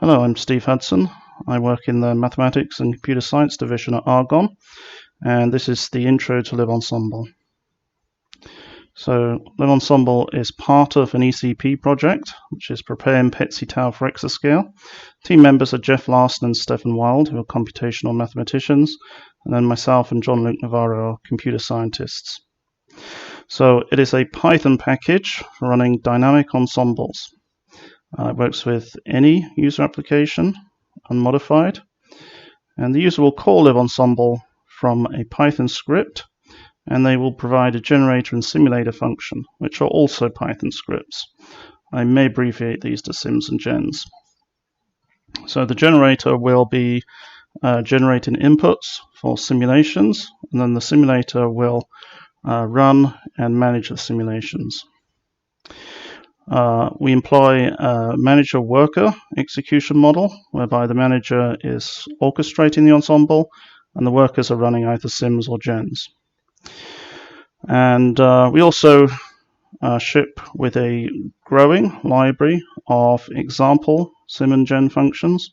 Hello, I'm Steve Hudson. I work in the Mathematics and Computer Science division at Argonne, and this is the intro to libEnsemble. So libEnsemble is part of an ECP project, which is Preparing Petsy Tau for Exascale. Team members are Jeff Larson and Stefan Wild, who are computational mathematicians, and then myself and John Luke Navarro are computer scientists. So it is a Python package for running dynamic ensembles. It works with any user application, unmodified, and the user will call libEnsemble from a Python script, and they will provide a generator and simulator function, which are also Python scripts. I may abbreviate these to sims and gens. So the generator will be generating inputs for simulations, and then the simulator will run and manage the simulations. We employ a manager-worker execution model, whereby the manager is orchestrating the ensemble and the workers are running either sims or gens. And we also ship with a growing library of example sim and gen functions.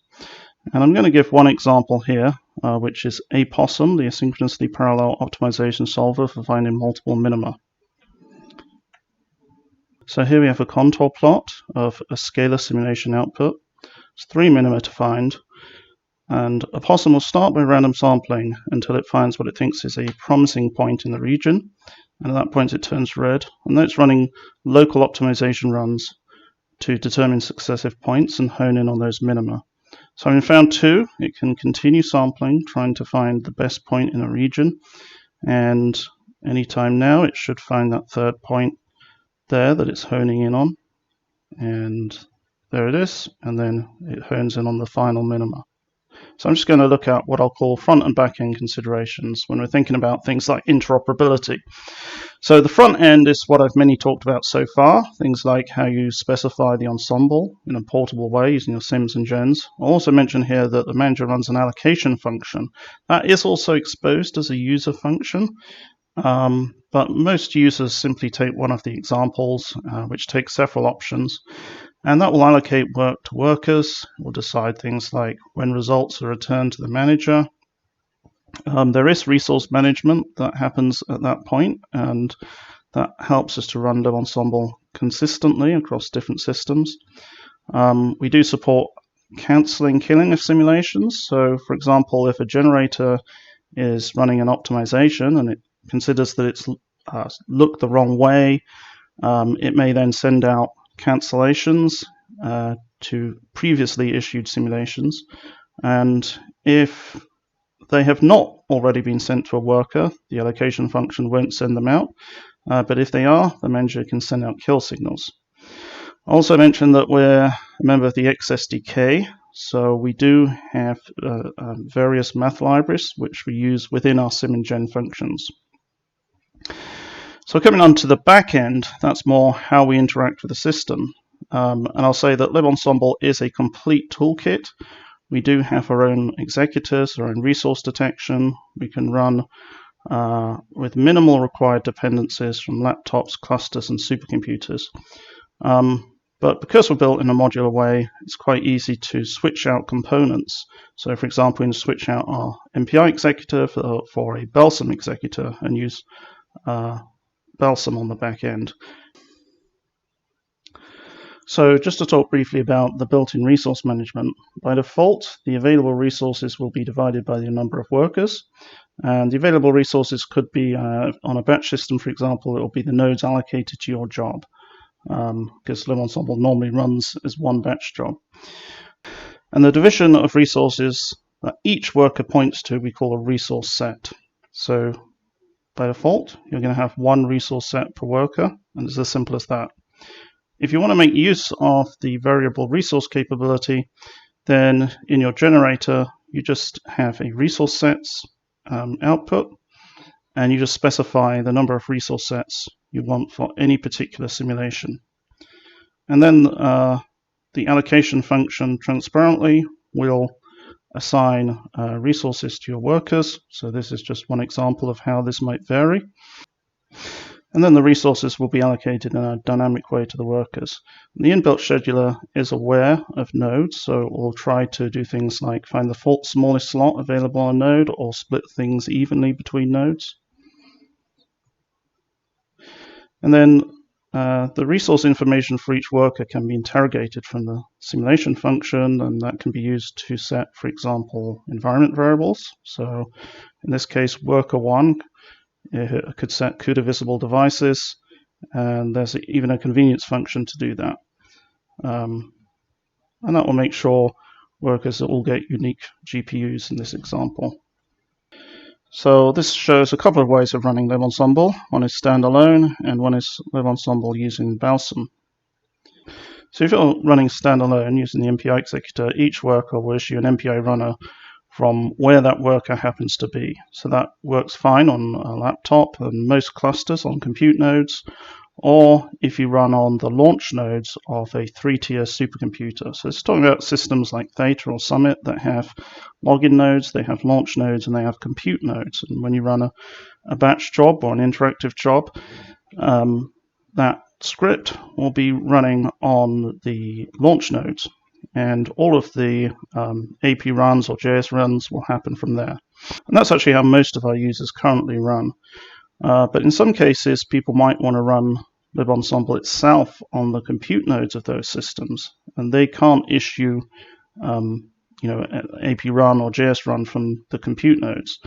And I'm going to give one example here, which is apossum, the asynchronously parallel optimization solver for finding multiple minima. So here we have a contour plot of a scalar simulation output. It's 3 minima to find, and apossum will start by random sampling until it finds what it thinks is a promising point in the region, and at that point it turns red, and then it's running local optimization runs to determine successive points and hone in on those minima. So having found 2, it can continue sampling, trying to find the best point in a region, and anytime now it should find that third point there that it's honing in on, and there it is, and then it hones in on the final minima. So I'm just going to look at what I'll call front and back end considerations when we're thinking about things like interoperability. So the front end is what I've mainly talked about so far, things like how you specify the ensemble in a portable way using your sims and gens. I'll also mention here that the manager runs an allocation function. That is also exposed as a user function. But most users simply take one of the examples, which takes several options, and that will allocate work to workers. It will decide things like when results are returned to the manager. There is resource management that happens at that point, and that helps us to run libEnsemble consistently across different systems. We do support cancelling killing of simulations. So, for example, if a generator is running an optimization and it considers that it's looked the wrong way, it may then send out cancellations to previously issued simulations, and if they have not already been sent to a worker, the allocation function won't send them out, but if they are, the manager can send out kill signals. I also mentioned that we're a member of the XSDK, so we do have various math libraries which we use within our sim and gen functions. So coming on to the back end, that's more how we interact with the system. And I'll say that libEnsemble is a complete toolkit. We do have our own executors, our own resource detection. We can run with minimal required dependencies from laptops, clusters, and supercomputers. But because we're built in a modular way, it's quite easy to switch out components. So for example, we can switch out our MPI executor for a Belsum executor and use Belsum on the back end. So just to talk briefly about the built-in resource management. By default, the available resources will be divided by the number of workers. And the available resources could be, on a batch system, for example, it will be the nodes allocated to your job, because libEnsemble normally runs as one batch job. And the division of resources that each worker points to, we call a resource set. So by default, you're going to have one resource set per worker, and it's as simple as that. If you want to make use of the variable resource capability, then in your generator, you just have a resource sets output, and you just specify the number of resource sets you want for any particular simulation. And then the allocation function transparently will assign resources to your workers. So this is just one example of how this might vary. And then the resources will be allocated in a dynamic way to the workers. The inbuilt scheduler is aware of nodes, so it will try to do things like find the smallest slot available on a node or split things evenly between nodes. And then the resource information for each worker can be interrogated from the simulation function, and that can be used to set, for example, environment variables. So in this case, worker 1 could set CUDA visible devices, and there's even a convenience function to do that. And that will make sure workers all get unique GPUs in this example. So this shows a couple of ways of running libEnsemble. One is standalone, and one is libEnsemble using Balsam. So if you're running standalone using the MPI executor, each worker will issue an MPI runner from where that worker happens to be. So that works fine on a laptop and most clusters on compute nodes, or if you run on the launch nodes of a 3-tier supercomputer. So it's talking about systems like Theta or Summit that have login nodes, they have launch nodes, and they have compute nodes. And when you run a batch job or an interactive job, that script will be running on the launch nodes, and all of the AP runs or JS runs will happen from there. And that's actually how most of our users currently run. But in some cases, people might want to run libEnsemble itself on the compute nodes of those systems, and they can't issue AP run or JS run from the compute nodes.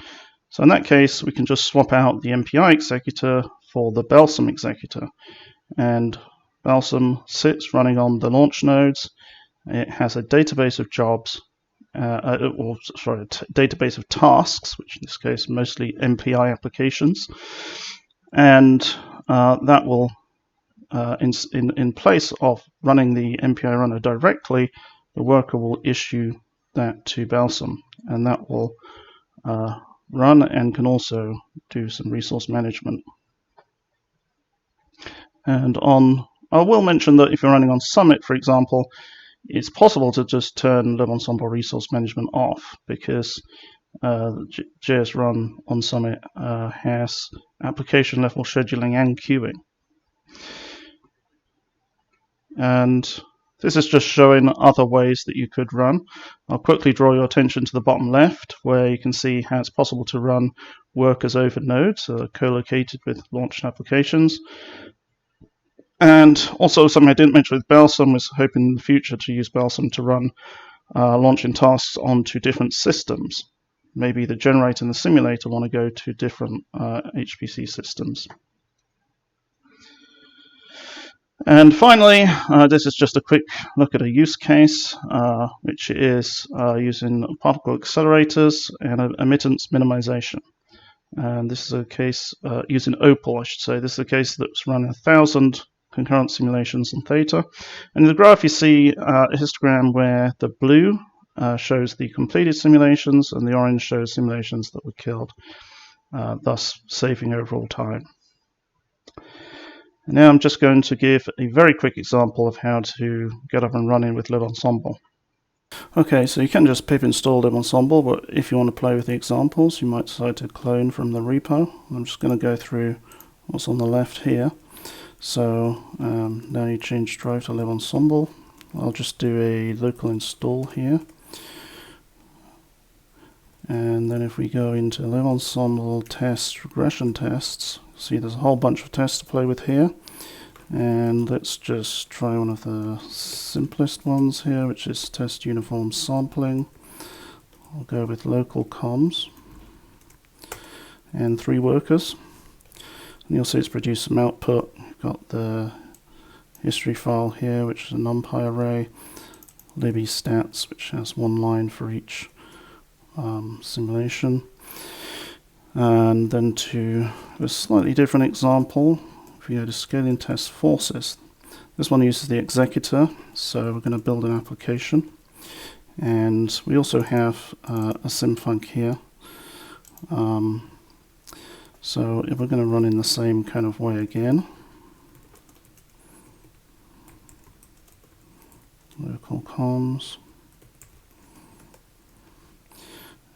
So in that case, we can just swap out the MPI executor for the Balsam executor. And Balsam sits running on the launch nodes. It has a database of jobs, database of tasks, which in this case mostly MPI applications, and that will, in place of running the MPI runner directly, the worker will issue that to Balsam, and that will run and can also do some resource management. And I will mention that if you're running on Summit, for example, it's possible to just turn libEnsemble resource management off, because JS Run on Summit has application level scheduling and queuing. And this is just showing other ways that you could run. I'll quickly draw your attention to the bottom left, where you can see how it's possible to run workers over nodes, co-located with launched applications. And also something I didn't mention with Balsam was hoping in the future to use Balsam to run launching tasks onto different systems. Maybe the generator and the simulator want to go to different HPC systems. And finally, this is just a quick look at a use case, which is using particle accelerators and emittance minimization. And this is a case using Opal, I should say. This is a case that's run 1,000 concurrent simulations on Theta. And in the graph you see a histogram where the blue shows the completed simulations and the orange shows simulations that were killed, thus saving overall time. And now I'm just going to give a very quick example of how to get up and running with libEnsemble. Okay, so you can just pip install libEnsemble, but if you want to play with the examples, you might decide to clone from the repo. I'm just going to go through what's on the left here. So now you change drive to libEnsemble. I'll just do a local install here. And then if we go into libEnsemble test regression tests, see there's a whole bunch of tests to play with here. And let's just try one of the simplest ones here, which is test uniform sampling. I'll go with local comms and 3 workers. And you'll see it's produced some output. We've got the history file here, which is a NumPy array, libstats, which has 1 line for each simulation. And then to a slightly different example, if we go to scaling test forces, this one uses the executor, so we're going to build an application. And we also have a symfunc here. So if we're going to run in the same kind of way again, local comms,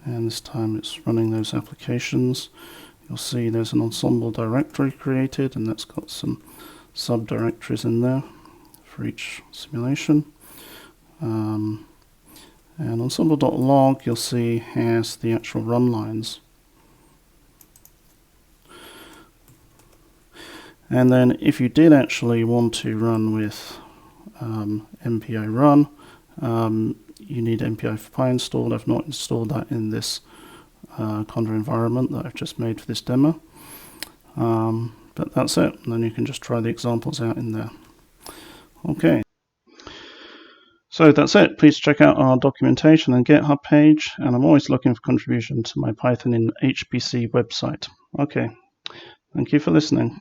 and this time it's running those applications, you'll see there's an ensemble directory created, and that's got some subdirectories in there for each simulation. And ensemble.log, you'll see, has the actual run lines. And then if you did actually want to run with MPI run, you need MPI for Pi installed. I've not installed that in this Conda environment that I've just made for this demo. But that's it. And then you can just try the examples out in there. Okay. So that's it. Please check out our documentation and GitHub page. And I'm always looking for contribution to my Python in HPC website. Okay. Thank you for listening.